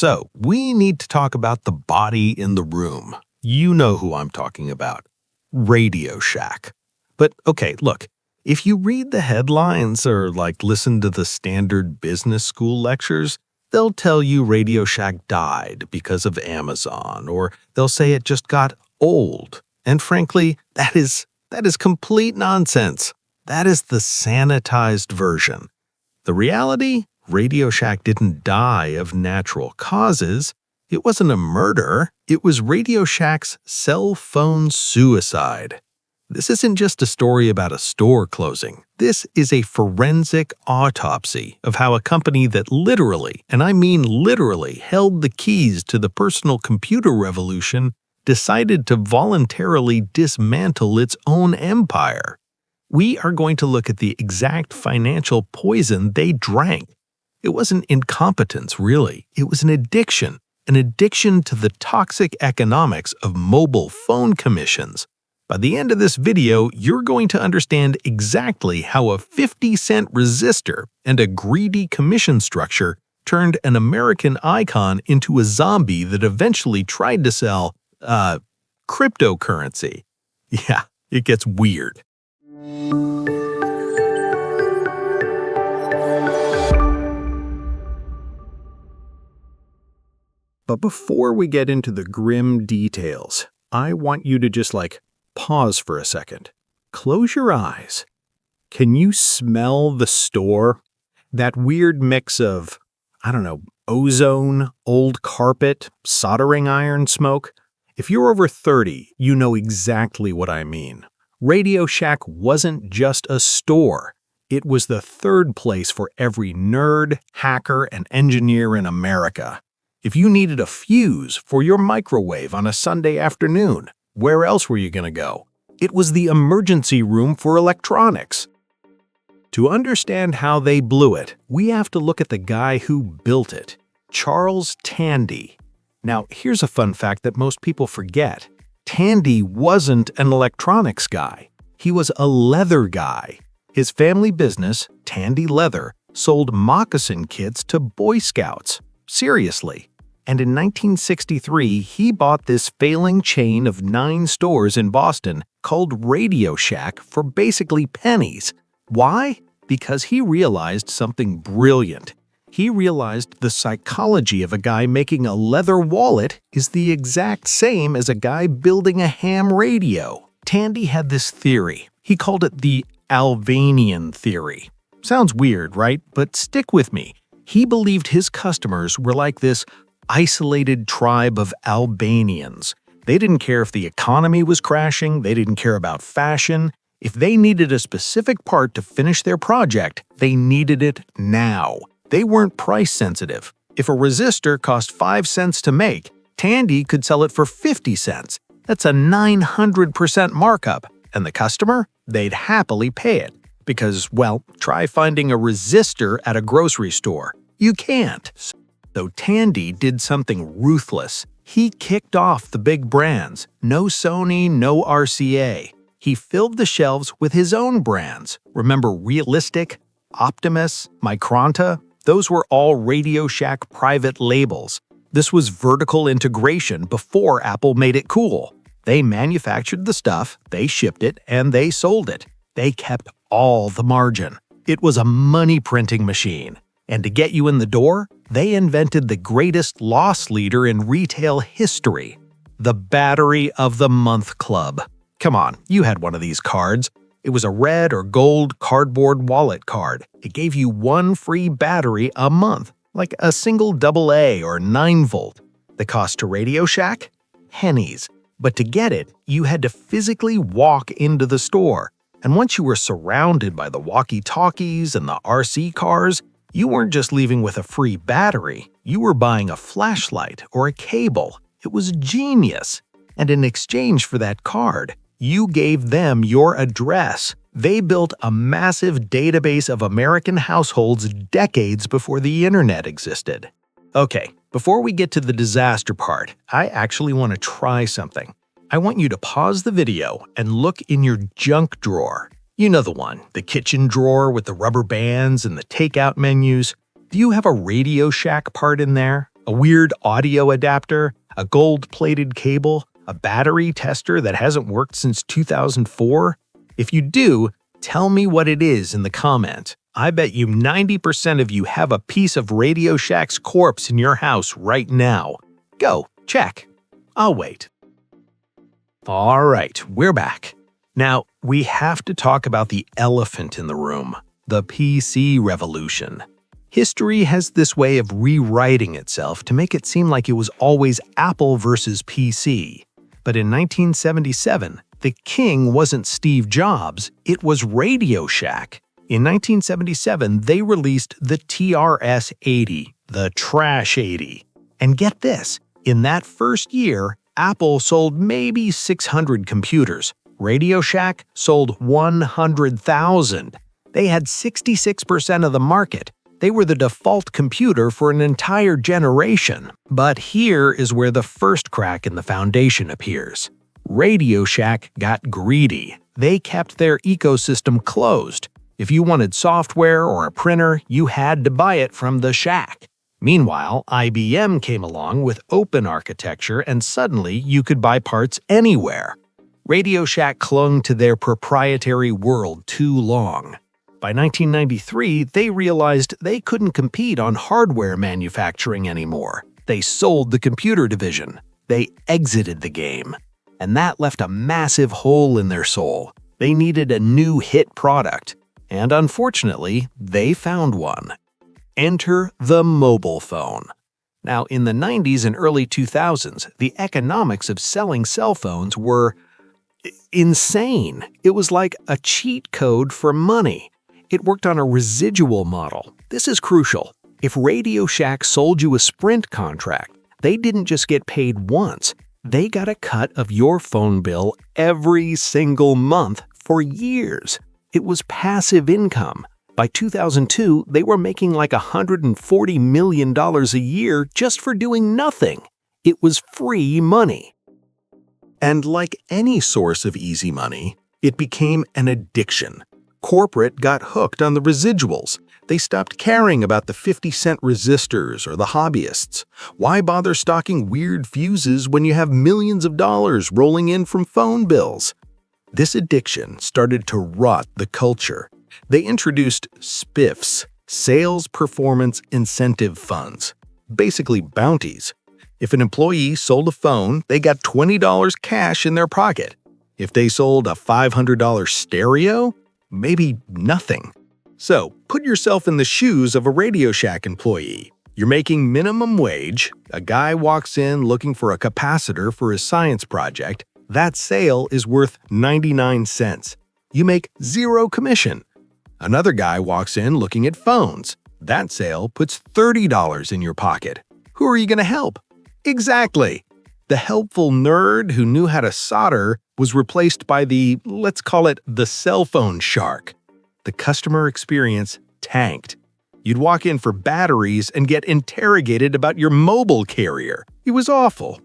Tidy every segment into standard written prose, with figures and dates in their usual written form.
So, we need to talk about the body in the room. You know who I'm talking about. Radio Shack. But okay, look, if you read the headlines or listen to the standard business school lectures, they'll tell you Radio Shack died because of Amazon, or they'll say it just got old. And frankly, that is complete nonsense. That is the sanitized version. The reality? Radio Shack didn't die of natural causes. It wasn't a murder. It was Radio Shack's cell phone suicide. This isn't just a story about a store closing. This is a forensic autopsy of how a company that literally, and I mean literally, held the keys to the personal computer revolution decided to voluntarily dismantle its own empire. We are going to look at the exact financial poison they drank. It wasn't incompetence, really. It was an addiction to the toxic economics of mobile phone commissions. By the end of this video, you're going to understand exactly how a 50-cent resistor and a greedy commission structure turned an American icon into a zombie that eventually tried to sell, cryptocurrency. Yeah, it gets weird. But before we get into the grim details, I want you to just pause for a second. Close your eyes. Can you smell the store? That weird mix of, ozone, old carpet, soldering iron smoke? If you're over 30, you know exactly what I mean. Radio Shack wasn't just a store. It was the third place for every nerd, hacker, and engineer in America. If you needed a fuse for your microwave on a Sunday afternoon, where else were you going to go? It was the emergency room for electronics. To understand how they blew it, we have to look at the guy who built it, Charles Tandy. Now, here's a fun fact that most people forget. Tandy wasn't an electronics guy. He was a leather guy. His family business, Tandy Leather, sold moccasin kits to Boy Scouts. Seriously. And in 1963, he bought this failing chain of 9 stores in Boston called Radio Shack for basically pennies. Why? Because he realized something brilliant. He realized the psychology of a guy making a leather wallet is the exact same as a guy building a ham radio. Tandy had this theory. He called it the Albanian theory. Sounds weird, right? But stick with me. He believed his customers were like this isolated tribe of Albanians. They didn't care if the economy was crashing, they didn't care about fashion. If they needed a specific part to finish their project, they needed it now. They weren't price sensitive. If a resistor cost 5 cents to make, Tandy could sell it for 50 cents. That's a 900% markup. And the customer? They'd happily pay it. Because, try finding a resistor at a grocery store. You can't. So Tandy did something ruthless. He kicked off the big brands. No Sony, no RCA. He filled the shelves with his own brands. Remember Realistic, Optimus, Micronta? Those were all Radio Shack private labels. This was vertical integration before Apple made it cool. They manufactured the stuff, they shipped it, and they sold it. They kept all the margin. It was a money-printing machine. And to get you in the door, they invented the greatest loss leader in retail history, the Battery of the Month Club. Come on, you had one of these cards. It was a red or gold cardboard wallet card. It gave you 1 free battery a month, like a single AA or 9-volt. The cost to Radio Shack? Pennies. But to get it, you had to physically walk into the store. And once you were surrounded by the walkie-talkies and the RC cars, you weren't just leaving with a free battery, you were buying a flashlight or a cable. It was genius. And in exchange for that card, you gave them your address. They built a massive database of American households decades before the internet existed. Okay, before we get to the disaster part, I actually want to try something. I want you to pause the video and look in your junk drawer. You know the one, the kitchen drawer with the rubber bands and the takeout menus. Do you have a Radio Shack part in there? A weird audio adapter, a gold-plated cable, a battery tester that hasn't worked since 2004? If you do, tell me what it is in the comment. I bet you 90% of you have a piece of Radio Shack's corpse in your house right now. Go, check. I'll wait. All right, we're back. Now, we have to talk about the elephant in the room, the PC revolution. History has this way of rewriting itself to make it seem like it was always Apple versus PC. But in 1977, the king wasn't Steve Jobs, it was Radio Shack. In 1977, they released the TRS-80, the Trash 80. And get this, in that first year, Apple sold maybe 600 computers. Radio Shack sold 100,000. They had 66% of the market. They were the default computer for an entire generation. But here is where the first crack in the foundation appears. Radio Shack got greedy. They kept their ecosystem closed. If you wanted software or a printer, you had to buy it from the Shack. Meanwhile, IBM came along with open architecture and suddenly you could buy parts anywhere. Radio Shack clung to their proprietary world too long. By 1993, they realized they couldn't compete on hardware manufacturing anymore. They sold the computer division. They exited the game. And that left a massive hole in their soul. They needed a new hit product. And unfortunately, they found one. Enter the mobile phone. Now, in the 90s and early 2000s, the economics of selling cell phones were insane. It was like a cheat code for money. It worked on a residual model. This is crucial. If Radio Shack sold you a Sprint contract, they didn't just get paid once. They got a cut of your phone bill every single month for years. It was passive income. By 2002, they were making like $140 million a year just for doing nothing. It was free money. And like any source of easy money, it became an addiction. Corporate got hooked on the residuals. They stopped caring about the 50-cent resistors or the hobbyists. Why bother stocking weird fuses when you have millions of dollars rolling in from phone bills? This addiction started to rot the culture. They introduced SPIFs, Sales Performance Incentive Funds, basically bounties. If an employee sold a phone, they got $20 cash in their pocket. If they sold a $500 stereo, maybe nothing. So, put yourself in the shoes of a Radio Shack employee. You're making minimum wage, a guy walks in looking for a capacitor for his science project, that sale is worth 99 cents. You make zero commission. Another guy walks in looking at phones. That sale puts $30 in your pocket. Who are you going to help? Exactly. The helpful nerd who knew how to solder was replaced by let's call it the cell phone shark. The customer experience tanked. You'd walk in for batteries and get interrogated about your mobile carrier. It was awful.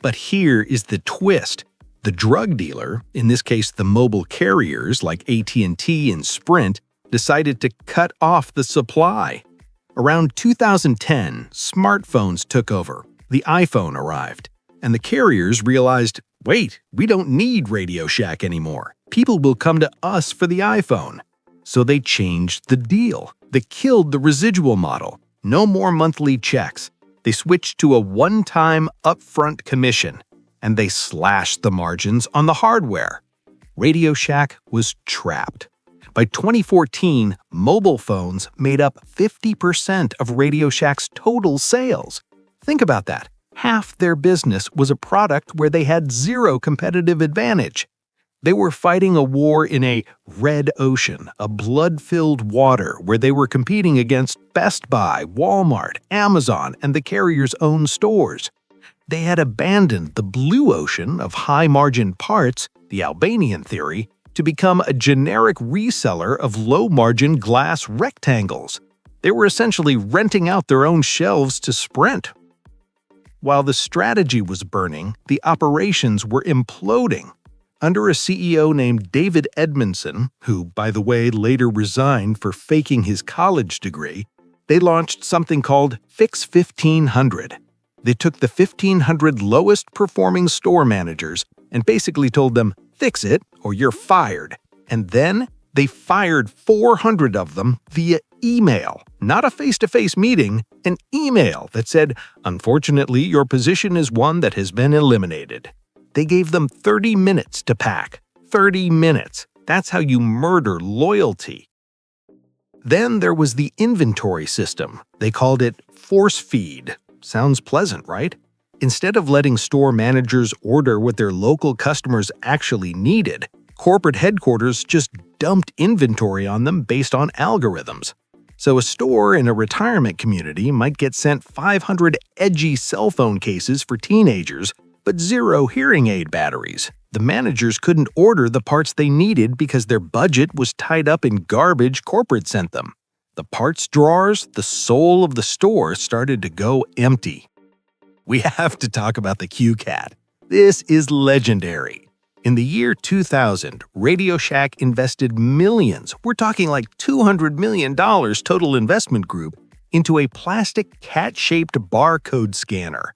But here is the twist. The drug dealer, in this case the mobile carriers like AT&T and Sprint, decided to cut off the supply. Around 2010, smartphones took over. The iPhone arrived. And the carriers realized, wait, we don't need Radio Shack anymore. People will come to us for the iPhone. So they changed the deal. They killed the residual model. No more monthly checks. They switched to a one-time upfront commission. And they slashed the margins on the hardware. Radio Shack was trapped. By 2014, mobile phones made up 50% of Radio Shack's total sales. Think about that. Half their business was a product where they had zero competitive advantage. They were fighting a war in a red ocean, a blood-filled water where they were competing against Best Buy, Walmart, Amazon, and the carrier's own stores. They had abandoned the blue ocean of high-margin parts, the Albanian theory, to become a generic reseller of low-margin glass rectangles. They were essentially renting out their own shelves to Sprint. While the strategy was burning, the operations were imploding. Under a CEO named David Edmondson, who, by the way, later resigned for faking his college degree, They launched something called Fix 1500. They took the 1,500 lowest performing store managers and basically told them, fix it or you're fired. And then they fired 400 of them via email, not a face-to-face meeting, an email that said, unfortunately, your position is one that has been eliminated. They gave them 30 minutes to pack. 30 minutes. That's how you murder loyalty. Then there was the inventory system. They called it force feed. Sounds pleasant, right? Instead of letting store managers order what their local customers actually needed, corporate headquarters just dumped inventory on them based on algorithms. So a store in a retirement community might get sent 500 edgy cell phone cases for teenagers, but 0 hearing aid batteries. The managers couldn't order the parts they needed because their budget was tied up in garbage corporate sent them. The parts drawers, the soul of the store, started to go empty. We have to talk about the QCat. This is legendary. In the year 2000, Radio Shack invested millions, we're talking like $200 million total investment group, into a plastic cat-shaped barcode scanner.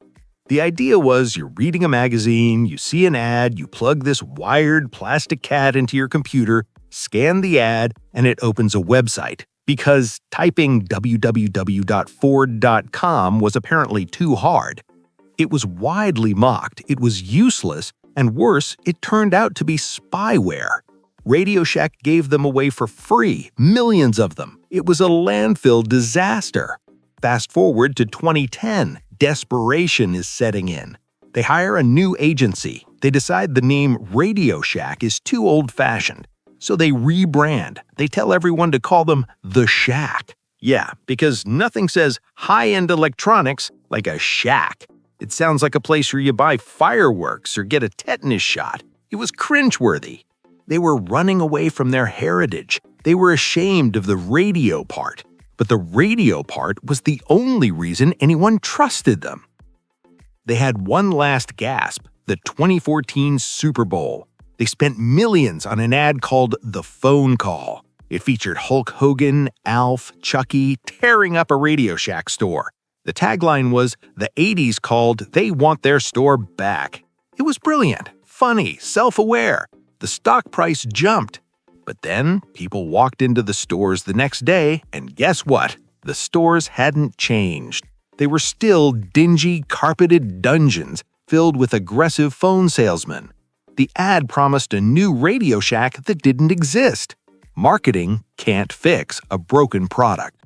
The idea was you're reading a magazine, you see an ad, you plug this wired plastic cat into your computer, scan the ad, and it opens a website. Because typing www.ford.com was apparently too hard. It was widely mocked, it was useless, and worse, it turned out to be spyware. Radio Shack gave them away for free, millions of them. It was a landfill disaster. Fast forward to 2010, desperation is setting in. They hire a new agency. They decide the name Radio Shack is too old-fashioned. So they rebrand. They tell everyone to call them The Shack. Yeah, because nothing says high-end electronics like a shack. It sounds like a place where you buy fireworks or get a tetanus shot. It was cringeworthy. They were running away from their heritage. They were ashamed of the radio part. But the radio part was the only reason anyone trusted them. They had one last gasp, the 2014 Super Bowl. They spent millions on an ad called The Phone Call. It featured Hulk Hogan, Alf, Chucky tearing up a Radio Shack store. The tagline was, the 80s called, they want their store back. It was brilliant, funny, self-aware. The stock price jumped. But then people walked into the stores the next day, and guess what? The stores hadn't changed. They were still dingy, carpeted dungeons filled with aggressive phone salesmen. The ad promised a new Radio Shack that didn't exist. Marketing can't fix a broken product.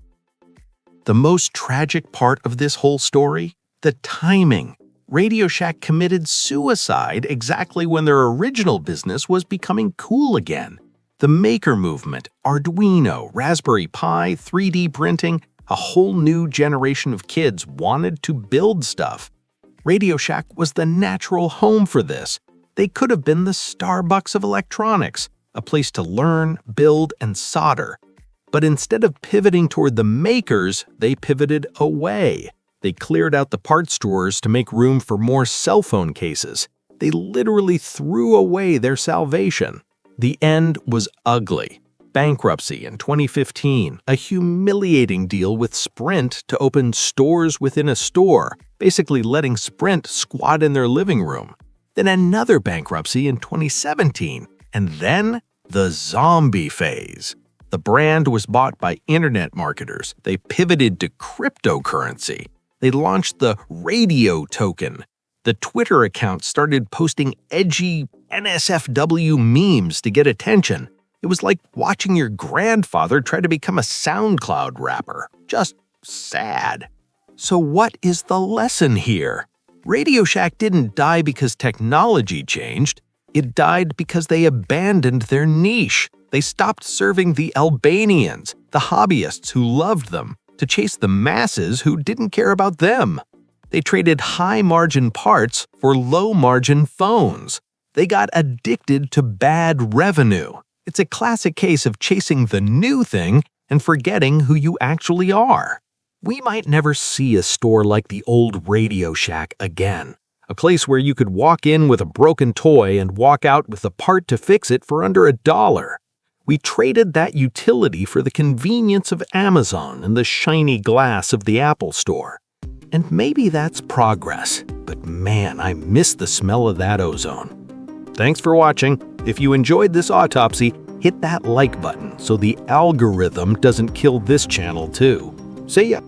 The most tragic part of this whole story? The timing. Radio Shack committed suicide exactly when their original business was becoming cool again. The maker movement, Arduino, Raspberry Pi, 3D printing, a whole new generation of kids wanted to build stuff. Radio Shack was the natural home for this. They could have been the Starbucks of electronics, a place to learn, build, and solder. But instead of pivoting toward the makers, they pivoted away. They cleared out the parts drawers to make room for more cell phone cases. They literally threw away their salvation. The end was ugly. Bankruptcy in 2015, a humiliating deal with Sprint to open stores within a store, basically letting Sprint squat in their living room. Then another bankruptcy in 2017, and then the zombie phase. The brand was bought by internet marketers. They pivoted to cryptocurrency. They launched the radio token. The Twitter account started posting edgy NSFW memes to get attention. It was like watching your grandfather try to become a SoundCloud rapper. Just sad. So what is the lesson here? Radio Shack didn't die because technology changed. It died because they abandoned their niche. They stopped serving the Albanians, the hobbyists who loved them, to chase the masses who didn't care about them. They traded high-margin parts for low-margin phones. They got addicted to bad revenue. It's a classic case of chasing the new thing and forgetting who you actually are. We might never see a store like the old Radio Shack again, a place where you could walk in with a broken toy and walk out with a part to fix it for under $1. We traded that utility for the convenience of Amazon and the shiny glass of the Apple Store. And maybe that's progress, but man, I miss the smell of that ozone. Thanks for watching. If you enjoyed this autopsy, hit that like button so the algorithm doesn't kill this channel too. See ya!